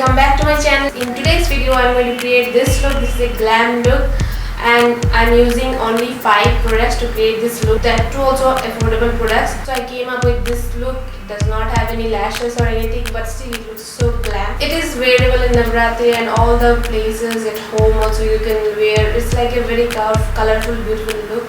welcome back to my channel. In today's video I'm going to create this look. This is a glam look and I'm using only 5 products to create this look. That too also affordable products. So I came up with this look. It does not have any lashes or anything, but still it looks so glam. It is wearable in Navratri and all the places at home also you can wear. It's like a very colorful, beautiful look.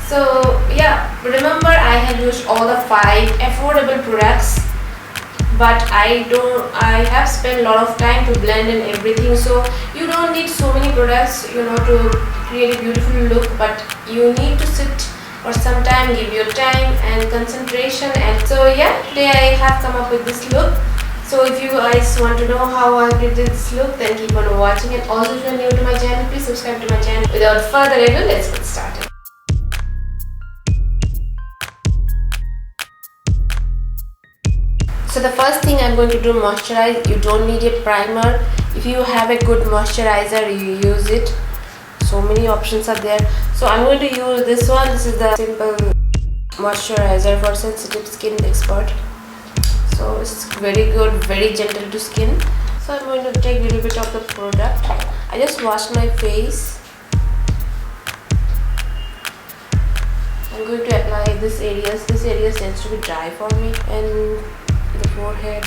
So yeah, remember I have used all the 5 affordable products, but I have spent a lot of time to blend in everything. So you don't need so many products, to create a beautiful look, but you need to sit for some time, give your time and concentration. And so yeah, today I have come up with this look. So if you guys want to know how I did this look, then keep on watching. And also if you are new to my channel, please subscribe to my channel. Without further ado, let's get started. So the first thing I'm going to do, moisturize. You don't need a primer. If you have a good moisturizer, you use it. So many options are there. So I'm going to use this one. This is the simple moisturizer for sensitive skin expert. So it's very good, very gentle to skin. So I'm going to take a little bit of the product. I just washed my face. I'm going to apply this areas. This area tends to be dry for me, and the forehead.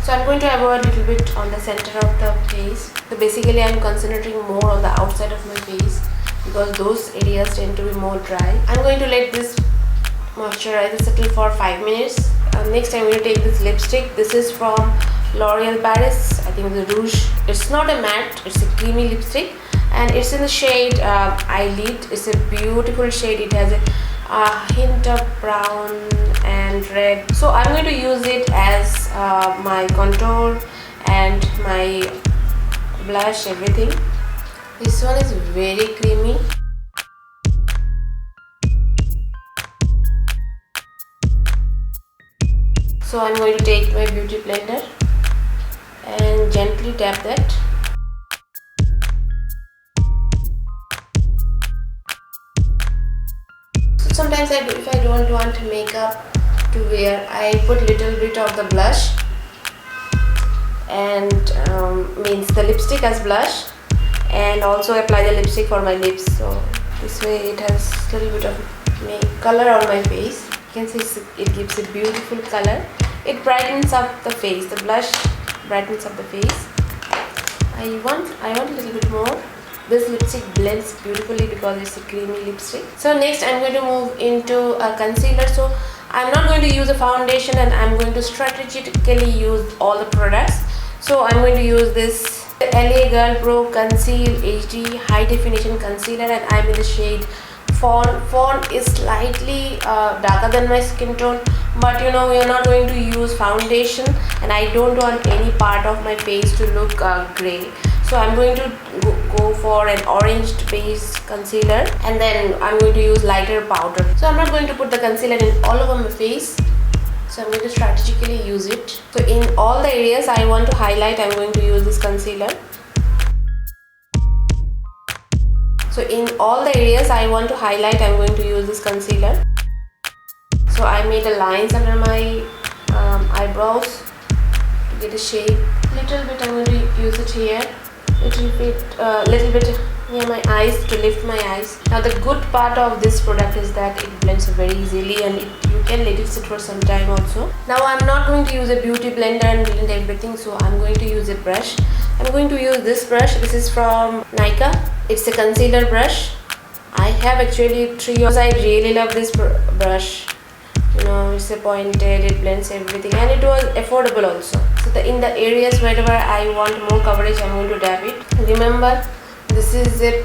So I'm going to avoid a little bit on the center of the face. So basically I'm concentrating more on the outside of my face because those areas tend to be more dry. I'm going to let this moisturizer settle for 5 minutes. Next I'm going to take this lipstick. This is from L'Oreal Paris. I think the Rouge. It's not a matte, it's a creamy lipstick and it's in the shade Eyelid. It's a beautiful shade. It has a hint of brown and red. So I'm going to use it as my contour and my blush, everything. This one is very creamy. So I'm going to take my beauty blender and gently tap that. Sometimes if I don't want makeup to wear, I put little bit of the blush and means the lipstick as blush, and also apply the lipstick for my lips. So this way it has a little bit of color on my face. You can see it gives a beautiful color. It brightens up the face. The blush brightens up the face. I want a little bit more. This lipstick blends beautifully because it's a creamy lipstick. So next I'm going to move into a concealer. So I'm not going to use a foundation and I'm going to strategically use all the products. So I'm going to use this LA Girl Pro Conceal HD High Definition Concealer and I'm in the shade Fawn. Fawn is slightly darker than my skin tone, but we are not going to use foundation and I don't want any part of my face to look grey. So I'm going to go for an orange based concealer and then I'm going to use lighter powder. So I'm not going to put the concealer in all over my face. So I'm going to strategically use it. So in all the areas I want to highlight, I'm going to use this concealer. So in all the areas I want to highlight, I'm going to use this concealer. So I made a lines under my eyebrows to get a shape. Little bit I'm going to use it here. Little bit near my eyes to lift my eyes. Now the good part of this product is that it blends very easily and you can let it sit for some time also. Now I'm not going to use a beauty blender and blend everything, so I'm going to use a brush. I'm going to use this brush. This is from Nika. It's a concealer brush. I have actually 3 years. I really love this brush. It's a pointed, it blends everything and it was affordable also. So in the areas wherever I want more coverage, I'm going to dab it. Remember, this is a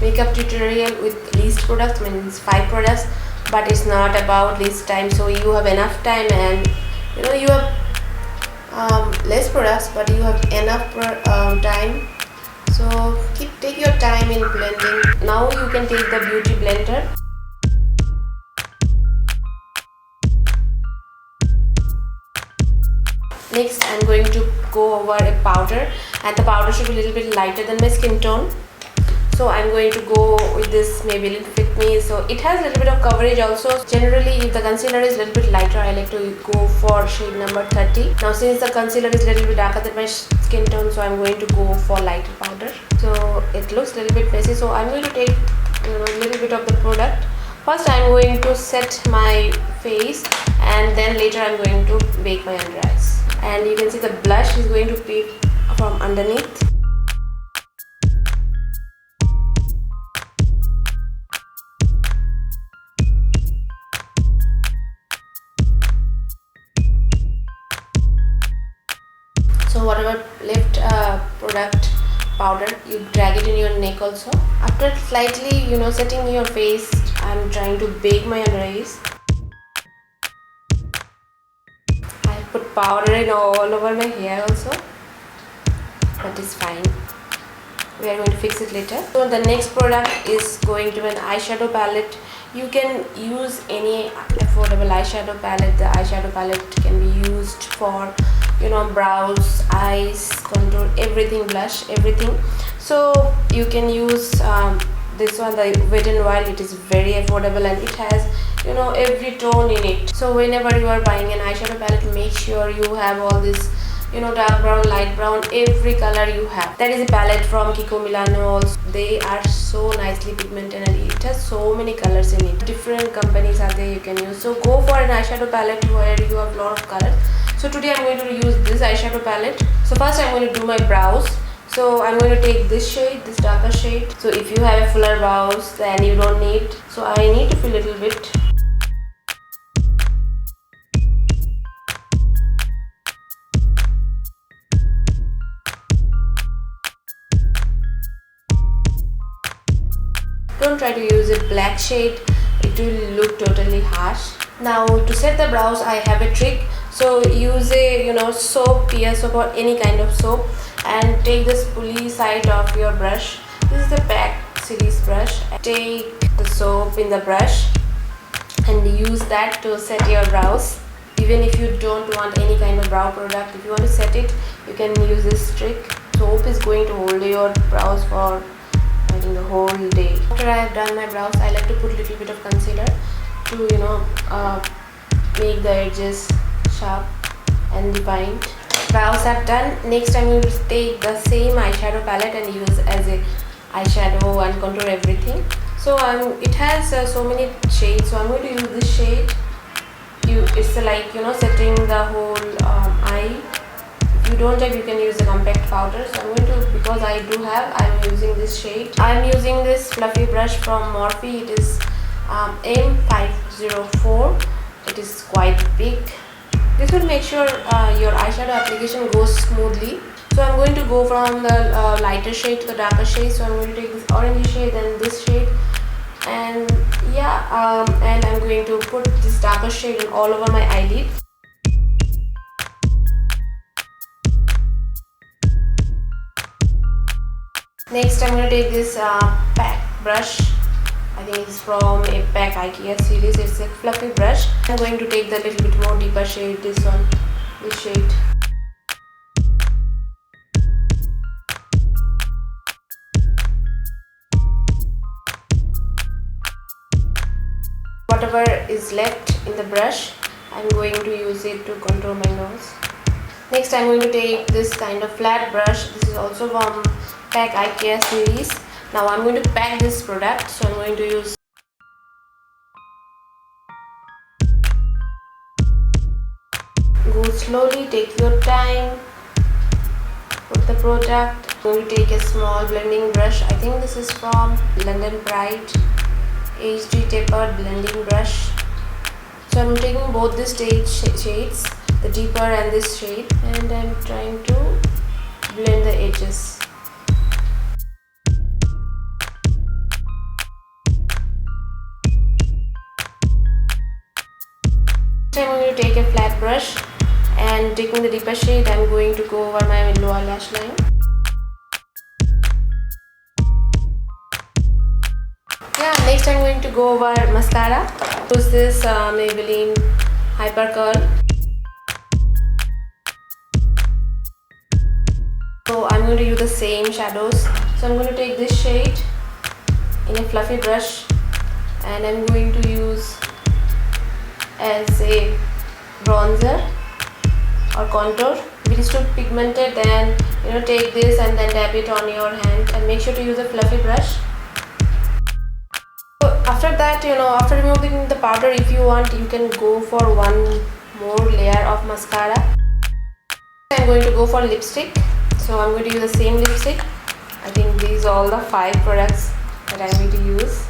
makeup tutorial with least products, means 5 products, but it's not about least time. So you have enough time and you have less products, but you have enough time. So take your time in blending. Now you can take the beauty blender. Next I'm going to go over a powder and the powder should be a little bit lighter than my skin tone. So I'm going to go with this Maybelline Fit Me. So it has a little bit of coverage also. Generally, if the concealer is a little bit lighter, I like to go for shade number 30. Now since the concealer is a little bit darker than my skin tone, so I'm going to go for lighter powder. So it looks a little bit messy, so I'm going to take a little bit of the product. First I'm going to set my face, and then later I'm going to bake my under eyes. And you can see the blush is going to be from underneath. So whatever left product powder, you drag it in your neck also. After slightly setting your face, I'm trying to bake my under eyes. I put powder in all over my hair also, but it's fine. We are going to fix it later. So the next product is going to be an eyeshadow palette. You can use any affordable eyeshadow palette. The eyeshadow palette can be used for brows, eyes, contour, everything, blush, everything. So you can use this one, the Wet n Wild. It is very affordable and it has every tone in it. So whenever you are buying an eyeshadow palette, make sure you have all this dark brown, light brown, every color you have. That is a palette from Kiko Milano also. They are so nicely pigmented and it has so many colors in it. Different companies are there you can use. So go for an eyeshadow palette where you have a lot of colors. So today I'm going to use this eyeshadow palette. So first I'm going to do my brows. So I'm going to take this shade, this darker shade. So if you have a fuller brows, then you don't need. So I need to fill a little bit. Don't try to use a black shade, it will look totally harsh. Now to set the brows, I have a trick. So use a soap, pear soap or any kind of soap, and take the spoolie side of your brush. This is the PAC series brush. Take the soap in the brush and use that to set your brows. Even if you don't want any kind of brow product, if you want to set it, you can use this trick. Soap is going to hold your brows for I think the whole day. After I have done my brows, I like to put a little bit of concealer to make the edges sharp and defined. Brows are done. Next I'm going to take the same eyeshadow palette and use as a eyeshadow and contour everything. So it has so many shades, so I'm going to use this shade. It's like setting the whole eye. If you don't have, you can use a compact powder. So I'm going to, because I do have, I'm using this shade. I'm using this fluffy brush from Morphe. It is M504. It is quite big. This will make sure your eyeshadow application goes smoothly. So I'm going to go from the lighter shade to the darker shade. So I'm going to take this orangey shade and this shade, and and I'm going to put this darker shade all over my eyelid. Next I'm going to take this PAC brush. I think it's from a PAC IKEA series. It's a fluffy brush. I'm going to take the little bit more deeper shade, this one, this shade. Whatever is left in the brush, I'm going to use it to contour my nose. Next I'm going to take this kind of flat brush. This is also from PAC IKEA series. Now I'm going to pack this product, so I'm going to use go slowly, take your time, put the product. I'm going to take a small blending brush. I think this is from London Pride HD tapered blending brush. So I'm taking both the shades, the deeper and this shade, and I'm trying to blend the edges. I'm going to take a flat brush and taking the deeper shade, I'm going to go over my lower lash line. Next I'm going to go over mascara. Use this Maybelline Hyper Curl. So I'm going to use the same shadows. So I'm going to take this shade in a fluffy brush, and I'm going to use as a bronzer or contour. If it is too pigmented, then take this and then dab it on your hand, and make sure to use a fluffy brush. So after that, after removing the powder, if you want, you can go for one more layer of mascara. I'm going to go for lipstick, so I'm going to use the same lipstick. I think these are all the 5 products that I'm going to use.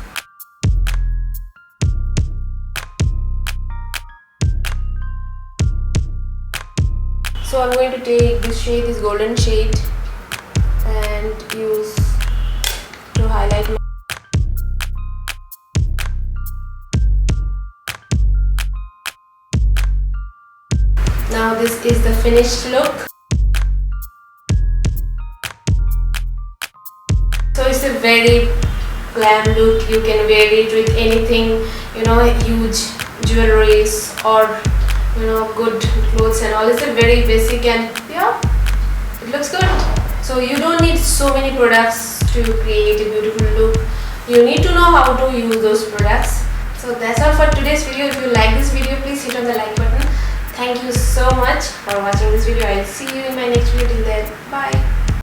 So I'm going to take this shade, this golden shade, and use to highlight my. Now this is the finished look. So it's a very glam look. You can wear it with anything, huge jewelries or good clothes and all. It's a very basic and it looks good. So you don't need so many products to create a beautiful look. You need to know how to use those products. So that's all for today's video. If you like this video, please hit on the like button. Thank you so much for watching this video. I'll see you in my next video. Till then, bye.